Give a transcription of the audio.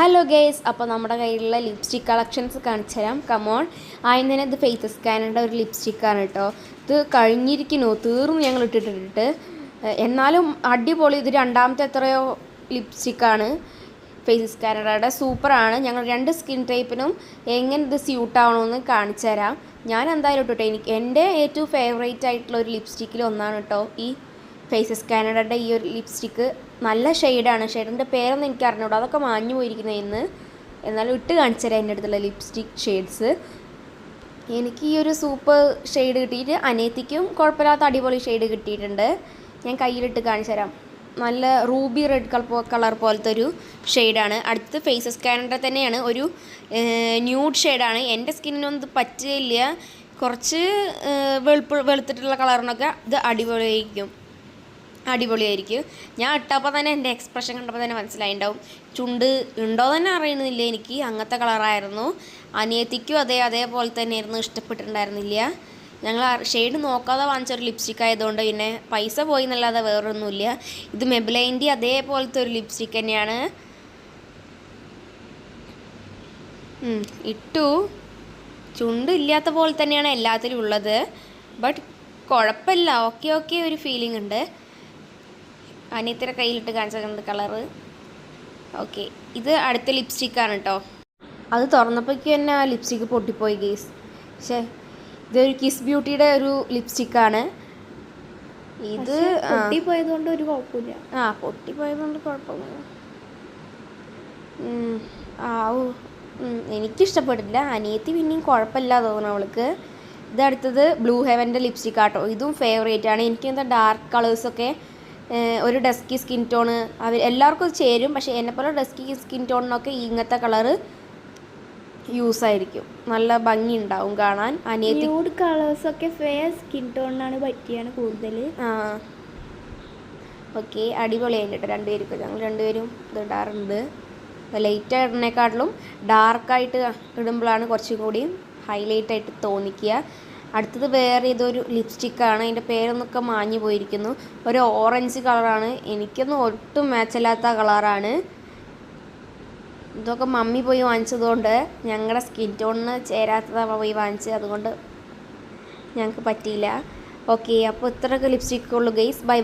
Hello guys, അപ്പോൾ നമ്മുടെ കയ്യിലുള്ള ലിപ്സ്റ്റിക് കളക്ഷൻസ് കാണിച്ചു തരാം. കമോൺ. ആദ്യം തന്നെ ഇത് ഫേസസ് സ്കാനറുടെ ഒരു ലിപ്സ്റ്റിക്കാണ് കേട്ടോ. ഇത് കഴിഞ്ഞിരിക്കുന്നു, തീർന്നു ഞങ്ങൾ ഇട്ടിട്ടിട്ട്. എന്നാലും അടിപൊളി. ഇത് രണ്ടാമത്തെ എത്രയോ ലിപ്സ്റ്റിക്കാണ് ഫേസസ് സ്കാനറുടെ. സൂപ്പറാണ്. ഞങ്ങൾ രണ്ട് സ്കിൻ ടൈപ്പിനും എങ്ങനെ ഇത് സ്യൂട്ടാവണമെന്ന് കാണിച്ചു തരാം. ഞാൻ എന്തായാലും ഇട്ടിട്ടെ, എൻ്റെ ഏറ്റവും ഫേവറേറ്റ് ആയിട്ടുള്ള ഒരു ലിപ്സ്റ്റിക്കിൽ ഒന്നാണ് കേട്ടോ ഈ ഫേസസ് സ്കാനറുടെ ഈ ഒരു ലിപ്സ്റ്റിക്ക്. നല്ല ഷെയ്ഡാണ്. ഷെയ്ഡിൻ്റെ പേരൊന്നും എനിക്ക് അറിഞ്ഞൂടാ, അതൊക്കെ മാഞ്ഞു പോയിരിക്കുന്നത് ഇന്ന്. എന്നാലും ഇട്ട് കാണിച്ചു തരാം എൻ്റെ അടുത്തുള്ള ലിപ്സ്റ്റിക് ഷെയ്ഡ്സ്. എനിക്ക് ഈ ഒരു സൂപ്പർ ഷെയ്ഡ് കിട്ടിയിട്ട് അനിയത്തിക്കും കുഴപ്പമില്ലാത്ത അടിപൊളി ഷെയ്ഡ് കിട്ടിയിട്ടുണ്ട്. ഞാൻ കയ്യിലിട്ട് കാണിച്ചു തരാം. നല്ല റൂബി റെഡ് കളർ പോലത്തെ ഒരു ഷെയ്ഡാണ്. അടുത്ത് ഫേസസ് സ്കാനറുടെ തന്നെയാണ്, ഒരു ന്യൂഡ് ഷെയ്ഡാണ്. എൻ്റെ സ്കിന്നിനൊന്നും ഇത് പറ്റില്ല. കുറച്ച് വെളുത്തിട്ടുള്ള കളറിനൊക്കെ ഇത് അടിപൊളിയായിരിക്കും. ഞാൻ ഇട്ടപ്പോൾ തന്നെ എൻ്റെ എക്സ്പ്രഷൻ കണ്ടപ്പോൾ തന്നെ മനസ്സിലായിട്ടുണ്ടാവും. ചുണ്ട് ഉണ്ടോ തന്നെ അറിയുന്നില്ല എനിക്ക്. അങ്ങനത്തെ കളറായിരുന്നു. അനിയത്തിക്കും അതേപോലെ തന്നെയായിരുന്നു. ഇഷ്ടപ്പെട്ടിട്ടുണ്ടായിരുന്നില്ല. ഞങ്ങൾ ഷെയ്ഡ് നോക്കാതെ വാങ്ങിച്ചൊരു ലിപ്സ്റ്റിക് ആയതുകൊണ്ട് പിന്നെ പൈസ പോയി എന്നല്ലാതെ വേറൊന്നുമില്ല. ഇത് മെബ്ലൈൻ്റെ അതേപോലത്തെ ഒരു ലിപ്സ്റ്റിക് തന്നെയാണ്. ഇട്ടു. ചുണ്ട് ഇല്ലാത്ത പോലെ തന്നെയാണ് എല്ലാത്തിലും ഉള്ളത്. ബട്ട് കുഴപ്പമില്ല, ഓക്കെ ഒരു ഫീലിംഗ് ഉണ്ട്. അനിയത്തിയുടെ കയ്യിലിട്ട് കാണിച്ചിട്ടുണ്ട് കളറ്. ഓക്കെ, ഇത് അടുത്ത ലിപ്സ്റ്റിക്കാണ് കേട്ടോ. അത് തുറന്നപ്പോഴേക്ക് തന്നെ ആ ലിപ്സ്റ്റിക്ക് പൊട്ടിപ്പോയി ഗേസ്. പക്ഷേ ഇതൊരു കിസ് ബ്യൂട്ടിയുടെ ഒരു ലിപ്സ്റ്റിക്കാണ്. ഇത് പൊട്ടിപ്പോയതുകൊണ്ട് ഒരു കുഴപ്പമില്ല. പൊട്ടിപ്പോയതുകൊണ്ട് കുഴപ്പമില്ല. എനിക്കിഷ്ടപ്പെട്ടില്ല. അനിയത്തി പിന്നെയും കുഴപ്പമില്ല തോന്നുന്നു അവൾക്ക്. ഇതടുത്തത് ബ്ലൂ ഹെവൻ്റെ ലിപ്സ്റ്റിക്കാട്ടോ. ഇതും ഫേവറേറ്റ് ആണ്. എനിക്കെന്താ ഡാർക്ക് കളേഴ്സൊക്കെ, ഒരു ഡസ്കി സ്കിൻ ടോണ് എല്ലാവർക്കും അത് ചേരും. പക്ഷേ എന്നെപ്പോലെ ഡസ്കി സ്കിൻ ടോണിനൊക്കെ ഇങ്ങനത്തെ കളറ് യൂസ് ആയിരിക്കും. നല്ല ഭംഗി ഉണ്ടാവും കാണാൻ. അനിയത്തി ന്യൂഡ് കളേഴ്സൊക്കെ ഫെയർ സ്കിൻ ടോണിനാണ് പറ്റിയാണ് കൂടുതൽ. ഓക്കെ, അടിപൊളിയായിട്ട് കേട്ടോ രണ്ടുപേർക്കും. ഞങ്ങൾ രണ്ടുപേരും ഇത് ഇടാറുണ്ട്. ലൈറ്റ് ഇടുന്നേക്കാട്ടിലും ഡാർക്കായിട്ട് ഇടുമ്പോഴാണ് കുറച്ചും കൂടി ഹൈലൈറ്റായിട്ട് തോന്നിക്കുക. അടുത്തത് വേറെ ഇതൊരു ലിപ്സ്റ്റിക്കാണ്. അതിൻ്റെ പേരൊന്നൊക്കെ മാഞ്ഞു പോയിരിക്കുന്നു. ഒരു ഓറഞ്ച് കളറാണ്. എനിക്കൊന്നും ഒട്ടും മാച്ചല്ലാത്ത കളറാണ്. ഇതൊക്കെ മമ്മി പോയി വാങ്ങിച്ചതുകൊണ്ട് ഞങ്ങളുടെ സ്കിൻ ടോണിന് ചേരാത്തതാണ് പോയി വാങ്ങിച്ചത്. അതുകൊണ്ട് ഞങ്ങൾക്ക് പറ്റിയില്ല. ഓക്കെ, അപ്പോൾ ഇത്രയൊക്കെ ലിപ്സ്റ്റിക്കുള്ളൂ ഗൈസ്. ബൈ.